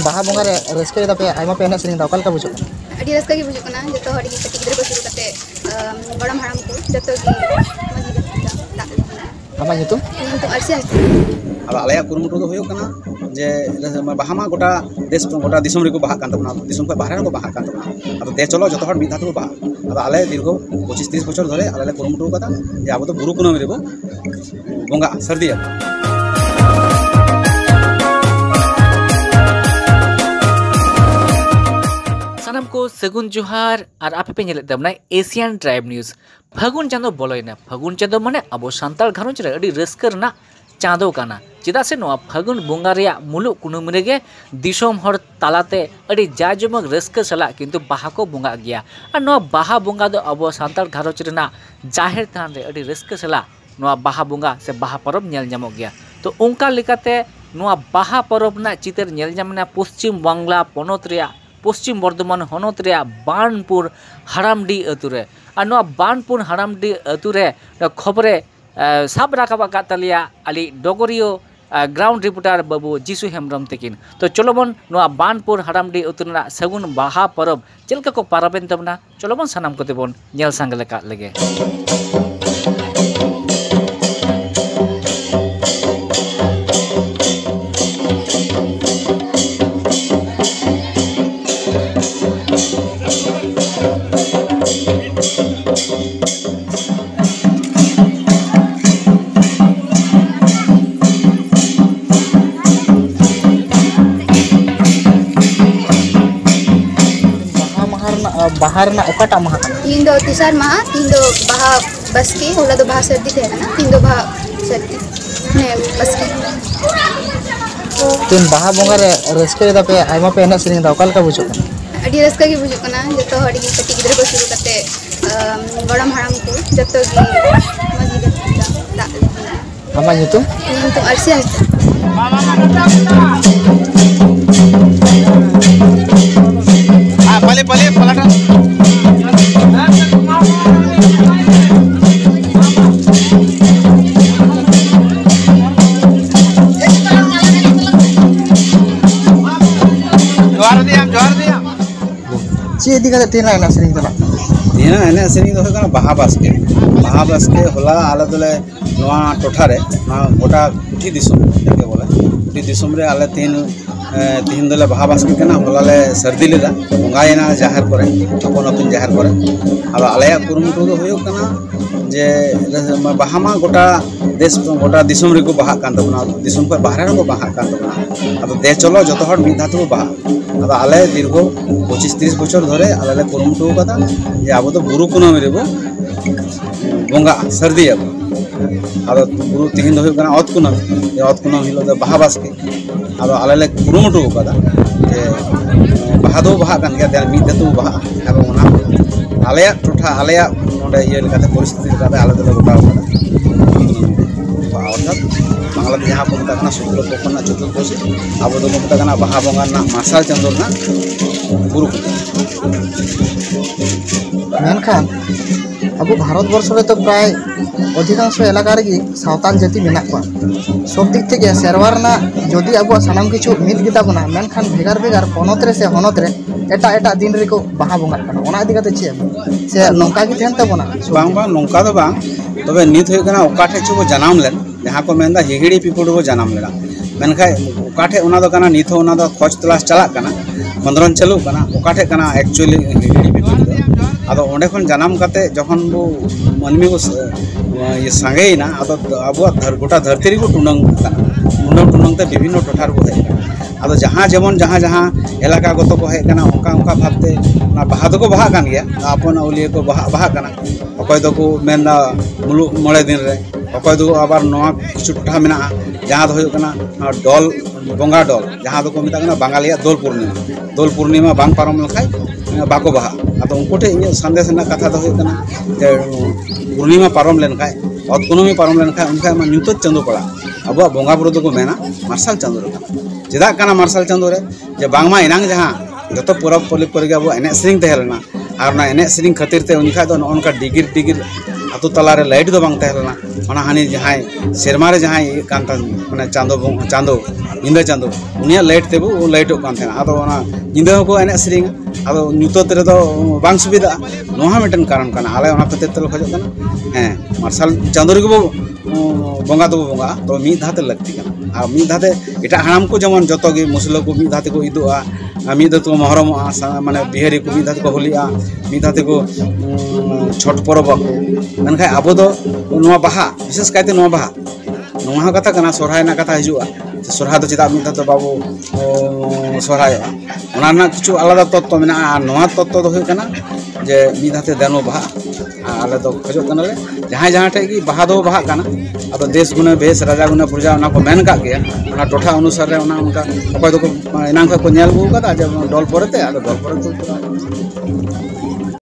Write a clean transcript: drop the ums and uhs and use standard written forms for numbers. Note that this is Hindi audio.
बाहा बंगा रे रस्के दा पे आइमा पे एने सेरिंग दा ओकल का बुझो अड़ी रस्का की बुझो कना जतो हड़ी के कटी गिदर को शुरू करते बड़म हराम को जतो की आमा नितुम तो अर्सी अब आलया कुरुमुटु दो होयो कना जे बाहा मा गोटा देश गोटा दिसम रे को बाहा कान तबना दिसम को बाहर को बाहा कान तबना अब दे चलो जतो हड़ मिधा तो बाहा अब आले दीर्घ 25-30 बछर धरे आले कुरुमुटु कदा जे अब तो बुरु कुनामी रेबो बंगा सर्दी सानाम को सगुन जोहार और आपे पे नेले दमना एशियन ट्राइब न्यूज़ फागुन चांदो बोलोयना फागुन चांदो माने अब सान्ताल घारोंज रे अडी रस्कर ना चांदो काना चेदा से नोआ फागुन बोंगा रेया मुलुक कुनुम रेगे दिसोम हर तालाते अडी जाजमक रस्कर सला किंतु बाहा को बोंगा गया और नोआ बाहा बोंगा दो अब सान्ताल घारोंज रेना जाहिर थान रे अडी रस्कर सला नोआ बाहा बोंगा से बाहा परब नेल जामो गया तो उनका लेकाते नोआ बाहा परब ना चितर नेल जामना पश्चिम बांग्ला पोनोत रेया पश्चिम बर्धमान हनत रे बानपुर हारामडी अतुरे और बानपुर हारामडी अतुरे खबरे साब राखा तलिया आली डगरियो ग्राउंड रिपोर्टर बाबू जीसु हेम्ब्रम तकिन तो चलोबन बानपुर हारामडी अतुना सगुन बाहा परब चलका को पाराबेन तबना चलोबन सानाम कोते बन नेल सांगे लेका लेगे बाहर ना ओकाटा महा तीन दो तीसर माह तीन दो बाहा बस के होला दो बाहा सर्दी थे ना तीन दो बाहा सर्दी ने बस के तीन बाहा बंगा रे रस्के दा पे आइमा पे एने सेरिंग दा ओकल का बुझो अड़ी रस्का की बुझो कना जतो हड़ी के कटी गिदर को शुरू करते बड़म हराम को जतो की आमा नितुम तो अर्सी पले पले पलटा जोहार दिया ची इदी का तीन एने सेरिंग दा एने सेरिंग दो होगा बाहा बास्के होला आले दोले नोआ टोठा रे ना गोटा कुठी दिसम के बोले कुठी दिसम रे आले तीन दोले बाहा बास्के कना होलाले सर्दी लेदा बंगायना जाहिर करे अपन अपन जाहिर करे अब आलया कुरुमुटु दो होयो कना जे बाहा मा गोटा देश गोटा दिसम रे को बाहा कान तबना दिसम को बाहर को बाहा कान तबना अब दे चलो जतो हड़ मिधा तो बाहा अब आले दीर्घ 25-30 बछर धरे आले कुरुमुटु कदा जे अब तो बुरु कुनामी रेबो बंगा सर्दी अब बुरु तिहिन दो होयो कना अत कुनामी हिलो दो बाहा बास्के अब आले कुरुमुटु कदा जे बाहा दो बाहा कान गया मिद दो बाहा अब ओना आलया टोठा आलया नोडे ये लेकाते परिस्थिति लेकाते आले दो गोटा कदा अर्थात बांग्ला जहाँ को मता शुक्ल पक्ष चतुर्दशी अब दो मता बाहा बंगा मार्शल चंद्र बुरु मेनखान अब भारत वर्ष रे तो प्राय अधिकांश एलाका रे सावताल जाति मेना को सब दिक थे सेरवार ना जदि अब सानाम किछु मिद गिता बना मेनखान भेगार भेगार पनत रे से हनत रे एटा एटा दिन रे को बाहा बंगा कना ओना इदी कते छे से नौका की थेन तबना बांग बांग नौका दो बांग तबे नित होय कना ओकाठे छो जनाम लेन जहाँ को मेनदा हिगड़ी पिपुड़ को जनाम लेना मेनखाय ओकाठे ओना दो कना नित ओना दो खोज तलाश चला कना खंदरन चालू कना ओकाठे कना एक्चुअली हिगड़ी पिपुड़ आदो ओंडे खन जनाम काते जखन बो मनमी को ये सांगेना आदो अब गोटा धरती को टुंडंग कना टुंडंग ते विभिन्न टोठार को है आदो जहाँ जेमन जहाँ जहाँ एलाका गत को है कना ओका ओका भाबते ना बाहा दो को बाहा कान गया अपन औलिया को बाहा कना अकय दो को मेनदा मुलु मळे दिन रे अकय दो आबार नवा किछु टोठा मेना जहाँ दो होयो कना डॉल बंगा डॉल जहाँ दो को मिता कना बांगालिया दोल पूर्णिमा बांग पारम लखाय बाको बाहा आदो उनकोटे इन संदेश ना कथा दो होयो कना जे पूर्णिमा पारम लेन खाय अत कुनमी पारम लेन खाय उनका मा नितो चंदो पड़ा अब बंगा बुरो दो को मेना मार्शल चंदो रे चेदा कना मार्शल चंदो रे जे बांगमा इनांग जहाँ जतो परब पलिप करगे अब एने सेरिंग तहेलना और ना एने सेरिंग खातिर ते उनका दो उनका डिगिर आतु तलारे लाइट दो बांग तहलना ओना हानि जहां सेरमा रे जहां कांता माने चांदो निंदा चांदो उनिया लाइट तेबो लाइटो कान थे आदो ओना निंदा को एने सरिंग आदो ᱧᱩᱛᱚᱛ ᱨᱮᱫᱚ ᱵᱟᱝ ᱥᱩᱵᱤᱫᱷᱟ ᱱᱚᱣᱟ ᱢᱤᱫᱴᱮᱱ ᱠᱟᱨᱚᱱ ᱠᱟᱱᱟ ᱟᱞᱮ ᱚᱱᱟ ᱠᱷᱟᱹᱛᱤᱨ ᱛᱮᱞᱮ ᱠᱷᱚᱡᱚᱜ ᱠᱟᱱᱟ ᱢᱟᱨᱥᱟᱞ ᱪᱟᱸᱫᱳ ᱨᱮᱜᱮ ᱵᱚ ᱵᱚᱸᱜᱟ ᱫᱚᱵᱚ ᱵᱚᱸᱜᱟ ᱛᱚ ᱢᱤᱫ ᱫᱷᱟᱣ ᱛᱮ ᱞᱟᱹᱠᱛᱤ ᱠᱟᱱᱟ ᱟᱨ ᱢᱤᱫ ᱫᱷᱟᱣ ᱛᱮ ᱮᱴᱟᱜ ᱦᱟᱲᱟᱢ ᱠᱚ ᱡᱮᱢᱚᱱ ᱡᱚᱛᱚ ᱜᱮ ᱢᱩᱥᱞᱟᱹ ᱠᱚ ᱢᱤᱫ ᱫᱷᱟᱣ ᱛᱮᱠᱚ ᱤᱫᱩᱜᱼᱟ ᱢᱤᱫ ᱫᱷᱟᱣ ᱛᱮᱠᱚ ᱢᱚᱦᱨᱚᱢᱚᱜᱼᱟ ᱢᱟᱱᱮ ᱵᱤᱦᱟᱨᱤ ᱠᱚ ᱢᱤᱫ ᱫᱷᱟᱣ ᱛᱮᱠᱚ ᱦᱳᱞᱤᱜᱼᱟ ᱢᱤᱫ ᱫᱷᱟᱣ ᱛᱮᱠᱚ ᱪᱷᱚᱴ ᱯᱚᱨᱚᱵ ᱟᱠᱚ ᱢᱮᱱᱠᱷᱟᱱ ᱟᱵᱚ ᱫᱚ ᱱᱚᱣᱟ ᱵᱟᱦᱟ ᱵᱤᱥᱮᱥ ᱠᱟᱭᱛᱮ ᱱᱚᱣᱟ ᱵᱟᱦᱟ ᱱᱚᱣᱟ ᱦᱚᱸ ᱠᱟᱛᱷᱟ ᱠᱟᱱᱟ ᱥᱚᱨᱦᱟᱭ ᱨᱮᱱᱟᱜ ᱠᱟᱛᱷᱟ ᱦᱤᱡᱩᱜᱼᱟ ᱥᱚᱨᱦᱟᱭ ᱫᱚ ᱪᱮᱫᱟᱜ ᱢᱤᱫ ᱫᱷᱟᱣ ᱫᱚ ᱵᱟᱵᱚ ᱥᱚᱨᱦᱟᱭᱚᱜᱼᱟ ᱚᱱᱟ ᱨᱮᱱᱟᱜ ᱠᱤᱪᱷᱩ ᱟᱞᱟᱫᱟ ᱛᱚᱛᱛᱚ ᱢᱮᱱᱟᱜᱼᱟ ᱟᱨ ᱱᱚᱣᱟ ᱛᱚᱛᱛᱚ ᱫᱚ ᱦᱩᱭᱩᱜ ᱠᱟᱱᱟ जे मीधाते देनो बाहा आले तो खजो कनले जहां जहां ठे की बाहा दो बाहा काना अब देश गुने बेस राजा गुने प्रजा ओना को मेन का गया ओना टोठा अनुसार रे ओना उनका अकय दो को इनाम को नेल गु का जे डॉल परते आले डॉल पर